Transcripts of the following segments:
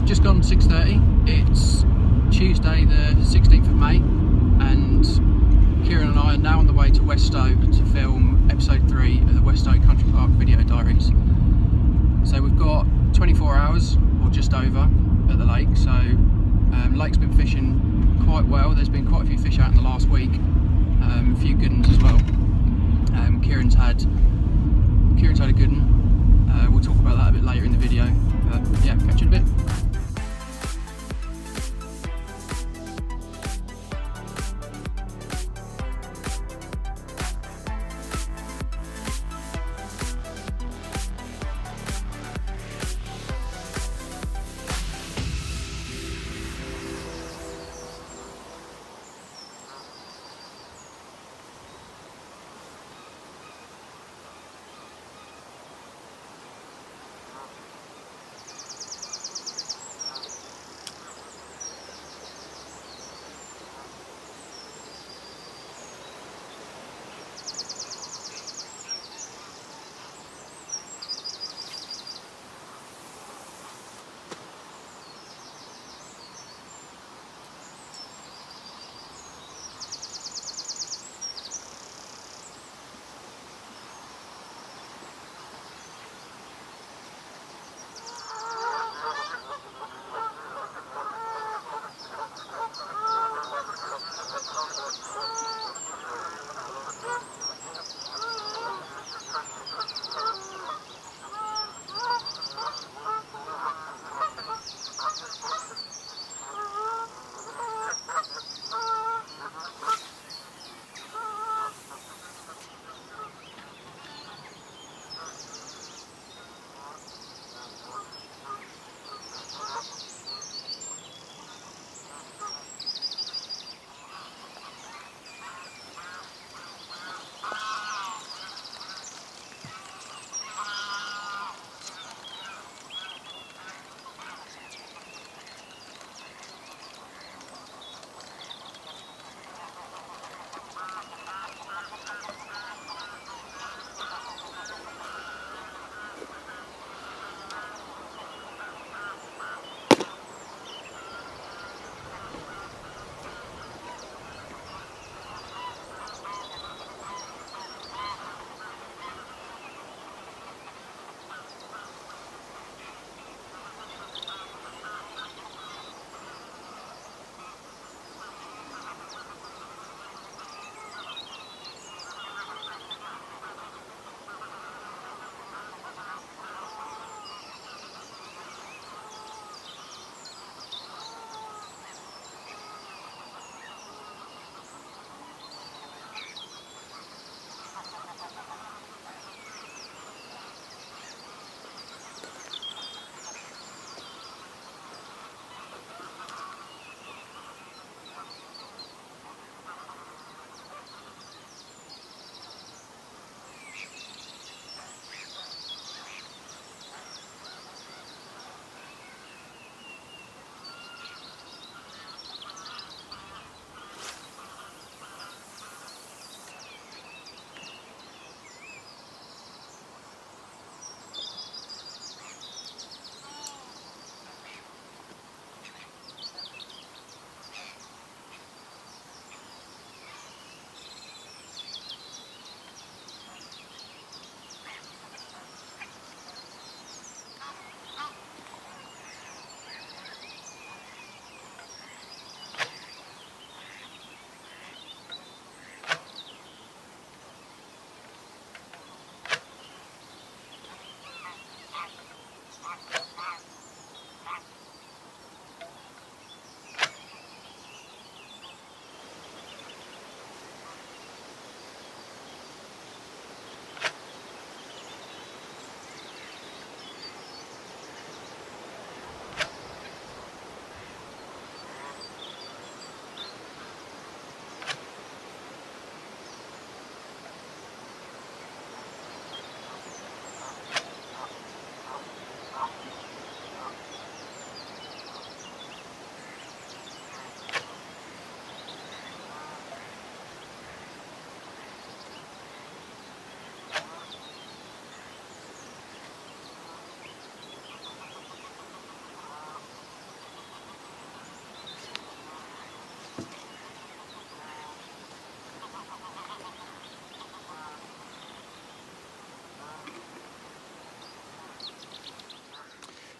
Just gone 6:30. It's Tuesday the 16th of May and Kieran and I are now on the way to West Stow to film episode 3 of the West Stow Country Park Video Diaries. So we've got 24 hours or just over at the lake, so lake's been fishing quite well. There's been quite a few fish out in the last week, a few good ones as well. Kieran's had a good one. We'll talk about that a bit later in the video, but yeah, catch you in a bit.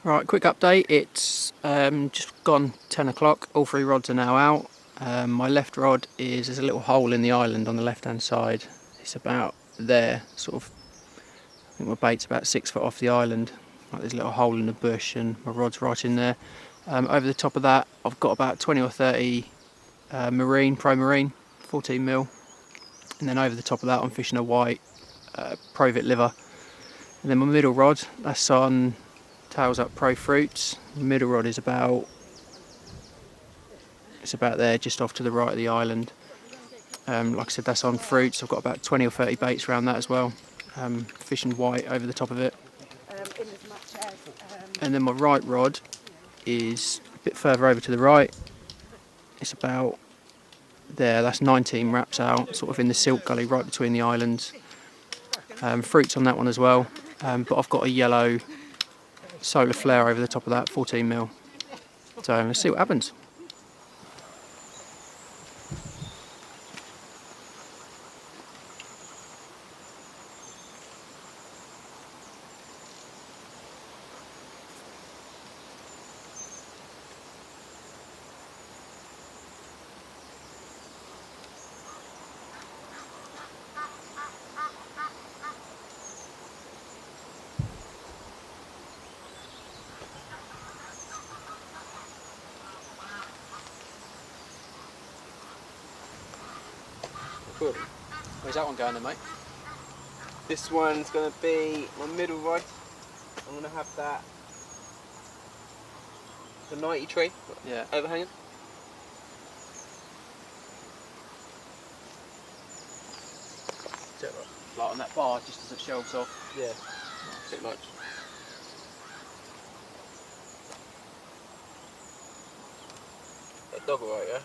Right, quick update. It's just gone 10 o'clock. All 3 rods are now out. My left rod there's a little hole in the island on the left hand side. It's about there, sort of. I think my bait's about 6 foot off the island. Like there's a little hole in the bush and my rod's right in there. Over the top of that, I've got about 20 or 30 Pro Marine, 14 mil. And then over the top of that, I'm fishing a white Provit liver. And then my middle rod, that's on Tails Up Pro Fruits. The middle rod is about there, just off to the right of the island. Like I said, that's on Fruits. I've got about 20 or 30 baits around that as well. Fishing white over the top of it. And then my right rod is a bit further over to the right. It's about there, that's 19 wraps out, sort of in the silt gully right between the islands. Fruits on that one as well, but I've got a yellow solar flare over the top of that, 14 mil. So let's see what happens. Where's that one going then, mate? This one's going to be my middle rod. I'm going to have that, the 90 tree, yeah, overhanging. Like on that bar, just as it shelves off. Yeah, pretty much. That dog alright, yeah?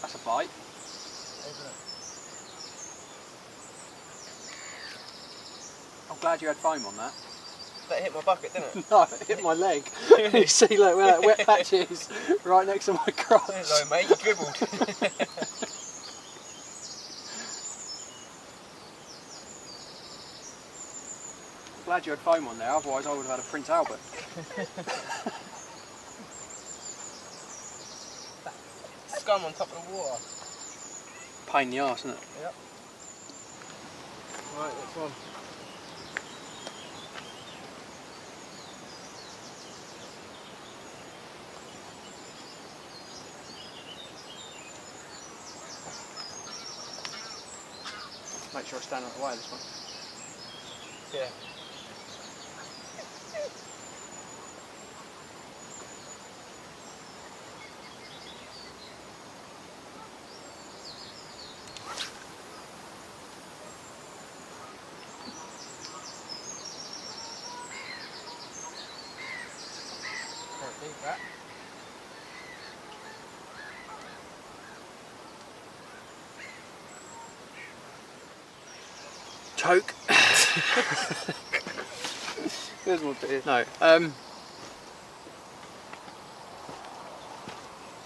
That's a bite. I'm glad you had foam on that. That hit my bucket, didn't it? No, it hit my leg. You see, look, where that wet patch is, right next to my crotch. Hello, mate, you dribbled. I'm glad you had foam on there, otherwise I would have had a Prince Albert. Scum on top of the water. Pain in the arse, isn't it? Yep. Right, next one. Make sure I stand out of the way of this one. Yeah. Can't beat that. Choke. There's one bit here. No.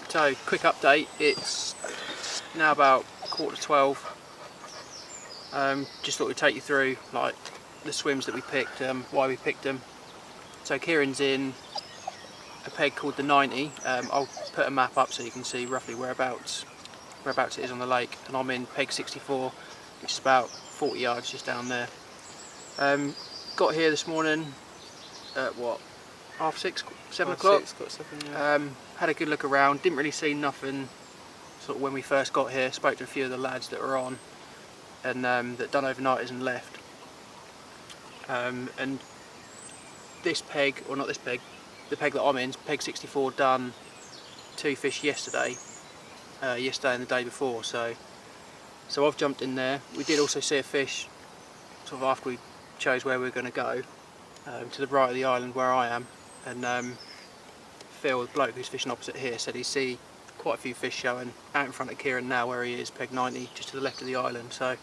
So, quick update. It's now about 11:45. Just thought we'd take you through like the swims that we picked, why we picked them. So Kieran's in a peg called the 90. I'll put a map up so you can see roughly whereabouts it is on the lake, and I'm in peg 64, which is about 40 yards just down there. Got here this morning at what, 6:30, 7 o'clock. Got something, yeah. Had a good look around, didn't really see nothing sort of when we first got here. Spoke to a few of the lads that were on, and that done overnighters and left. And this peg, or not this peg, the peg that I'm in, peg 64, done 2 fish yesterday and the day before. So I've jumped in there. We did also see a fish sort of after we chose where we were going to go, to the right of the island where I am, and Phil, the bloke who's fishing opposite here, said he see quite a few fish showing out in front of Kieran now where he is, peg 90, just to the left of the island. So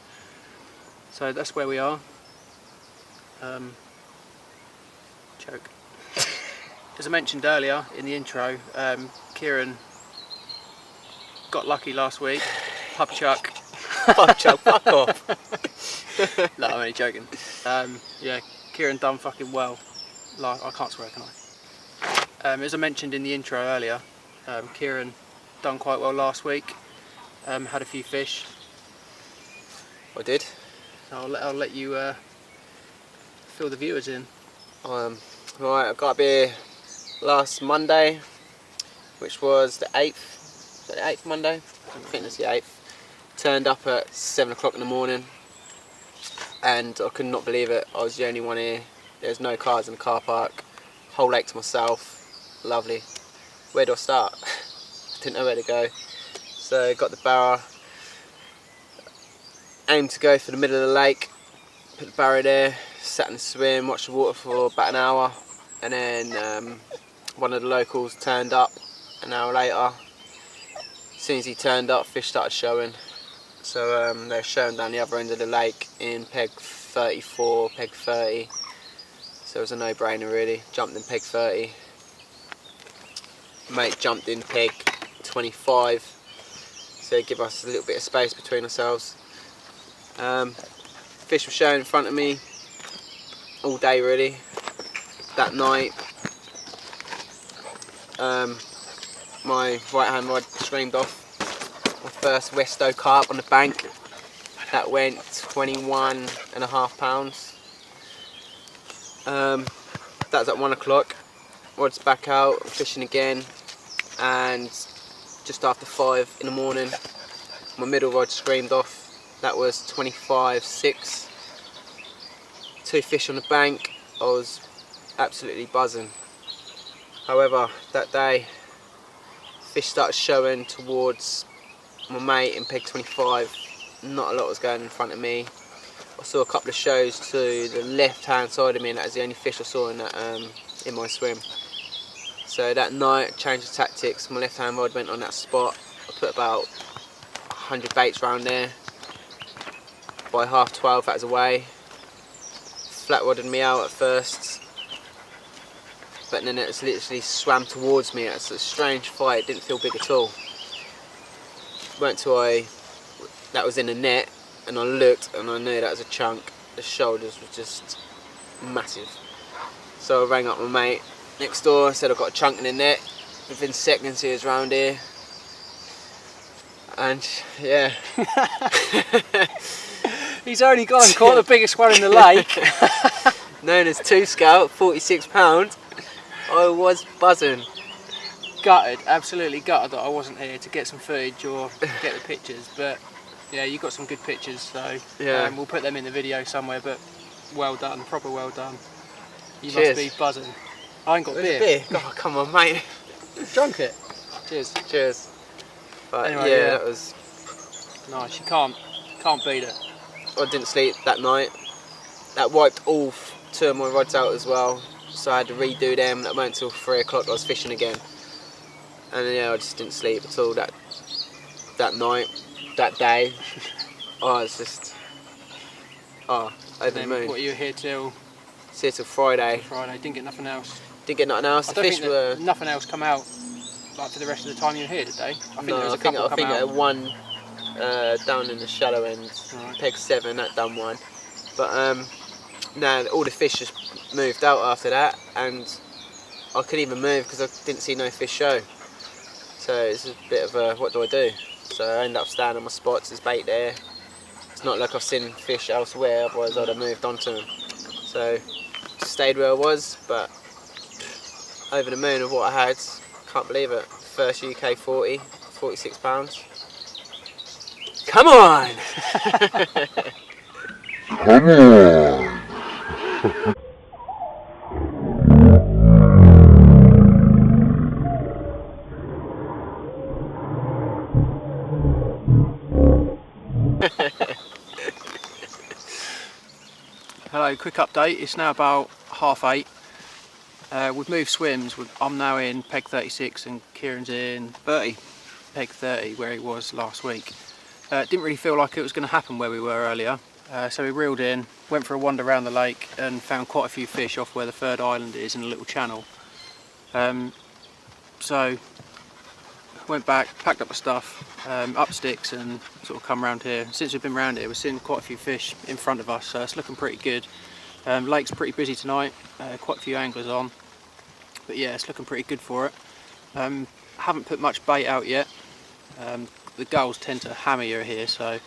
that's where we are. Choke. As I mentioned earlier in the intro, Kieran got lucky last week. Pub chuck. Pub chuck, fuck off. No, I'm only joking. Yeah, Kieran done fucking well. I can't swear, can I? As I mentioned in the intro earlier, Kieran done quite well last week. Had a few fish. I did. So I'll let you fill the viewers in. Right, I got up here last Monday, which was the 8th. Is that the 8th Monday? I think it's the 8th. Turned up at 7 o'clock in the morning, and I could not believe it. I was the only one here. There's no cars in the car park. Whole lake to myself. Lovely. Where do I start? Didn't know where to go. So got the barra. Aimed to go for the middle of the lake. Put the barra there. Sat in the swim. Watched the water for about an hour. And then one of the locals turned up an hour later. As soon as he turned up, fish started showing. So they're showing down the other end of the lake in peg 34, peg 30. So it was a no-brainer really. Jumped in peg 30. Mate jumped in peg 25. So give us a little bit of space between ourselves. Fish were showing in front of me all day really. That night, my right hand rod streamed off. My first West Stow carp on the bank. That went 21.5 pounds. That was at 1 o'clock. Rod's back out, I'm fishing again, and just after 5 in the morning, my middle rod screamed off. That was 25.6. 2 fish on the bank. I was absolutely buzzing. However, that day, fish started showing towards my mate in peg 25. Not a lot was going in front of me. I saw a couple of shows to the left hand side of me, and that was the only fish I saw in that in my swim. So that night, changed the tactics. My left hand rod went on that spot. I put about 100 baits around there. By 12:30 that was away. Flat rodded me out at first, but then it was literally swam towards me. It's a strange fight. It didn't feel big at all. Went to that was in the net, and I looked and I knew that was a chunk. The shoulders were just massive. So I rang up my mate next door. I said I've got a chunk in the net. Within seconds he was round here, and yeah. He's only gone and caught the biggest one in the lake. Known as 2 Scout, 46 pounds. I was buzzing. Gutted, absolutely gutted that I wasn't here to get some footage or get the pictures, but yeah, you got some good pictures, so yeah. We'll put them in the video somewhere, but well done, proper well done. You Cheers. Must be buzzing. I ain't got Where's beer. the beer? Oh, come on, mate. Drunk it. Cheers. Cheers. But anyway, yeah, that was nice. You can't beat it. I didn't sleep that night. That wiped all 2 of my rods out as well, so I had to redo them. That went until 3 o'clock. I was fishing again, and then, yeah, I just didn't sleep at all that night, that day. Oh, it's just over the moon. What, you were here till? Here till Friday. Friday. Didn't get nothing else. Didn't get nothing else. I The don't fish think were nothing else come out like for the rest of the time you were here, did they? I think there was a couple I think come out. one down in the shallow end, Right. peg 7, that done one. But no, all the fish just moved out after that, and I couldn't even move because I didn't see no fish show. So it's a bit of a, what do I do? So I ended up standing on my spots. There's bait there. It's not like I've seen fish elsewhere, otherwise I'd have moved on to them. So just stayed where I was, but over the moon of what I had. Can't believe it. First UK 40, 46 pounds. Come on! Come on! Hello, quick update. It's now about 8:30. We've moved swims. I'm now in peg 36 and Kieran's in 30. peg 30 where he was last week. It didn't really feel like it was going to happen where we were earlier, so we reeled in, went for a wander around the lake and found quite a few fish off where the third island is in a little channel. So went back, packed up the stuff, up sticks and sort of come around here. Since we've been around here we've seen quite a few fish in front of us, so it's looking pretty good. Lake's pretty busy tonight, quite a few anglers on, but yeah, it's looking pretty good for it. Haven't put much bait out yet. The gulls tend to hammer you here, so I'm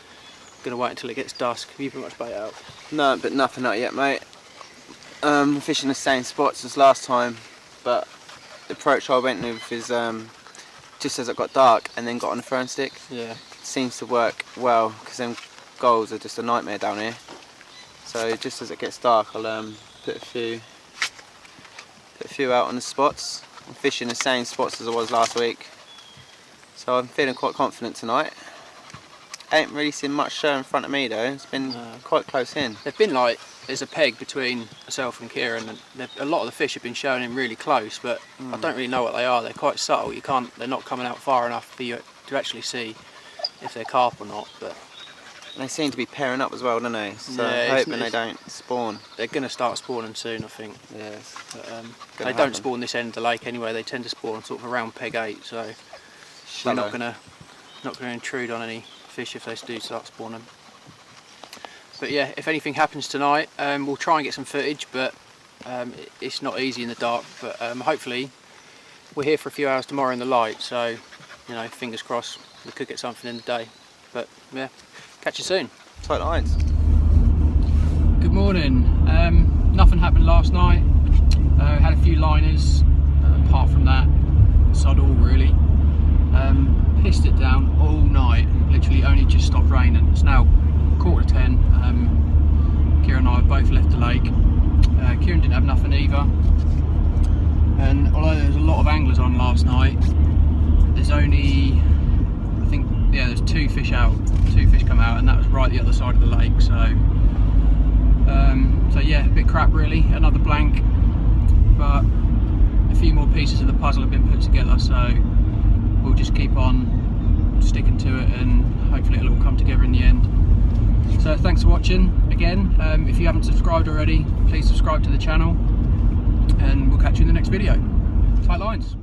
going to wait until it gets dusk. Have you put much bait out? No, but nothing out yet, mate. Fishing the same spots as last time, but the approach I went with is just as it got dark and then got on the throwing stick. Yeah. Seems to work well because them gulls are just a nightmare down here. So just as it gets dark, I'll put a few out on the spots. I'm fishing the same spots as I was last week, so I'm feeling quite confident tonight. Ain't really seen much show in front of me though. It's been quite close in. They've been like, there's a peg between myself and Kieran, and a lot of the fish have been showing in really close, but I don't really know what they are. They're quite subtle. They're not coming out far enough for you to actually see if they're carp or not. But they seem to be pairing up as well, don't they? So yeah, hoping they don't spawn. They're going to start spawning soon, I think. Yes. But, they don't spawn this end of the lake anyway. They tend to spawn sort of around peg 8, so we're not going to intrude on any fish if they do start spawning. But yeah, if anything happens tonight, we'll try and get some footage, but it's not easy in the dark. But hopefully we're here for a few hours tomorrow in the light, so you know, fingers crossed we could get something in the day. But yeah, catch you soon. Tight lines. Good morning. Nothing happened last night. Had a few liners. Apart from that, sod all really. Pissed it down all night. Literally only just stopped raining. It's now 9:45. Kieran and I have both left the lake. Kieran didn't have nothing either. And although there was a lot of anglers on last night, there's only, I think, yeah, there's 2 fish out. 2 fish come out, and that was right the other side of the lake. So yeah, a bit crap really. Another blank, but a few more pieces of the puzzle have been put together. So we'll just keep on sticking to it, and hopefully it'll all come together in the end. So thanks for watching again. If you haven't subscribed already, please subscribe to the channel, and we'll catch you in the next video. Tight lines.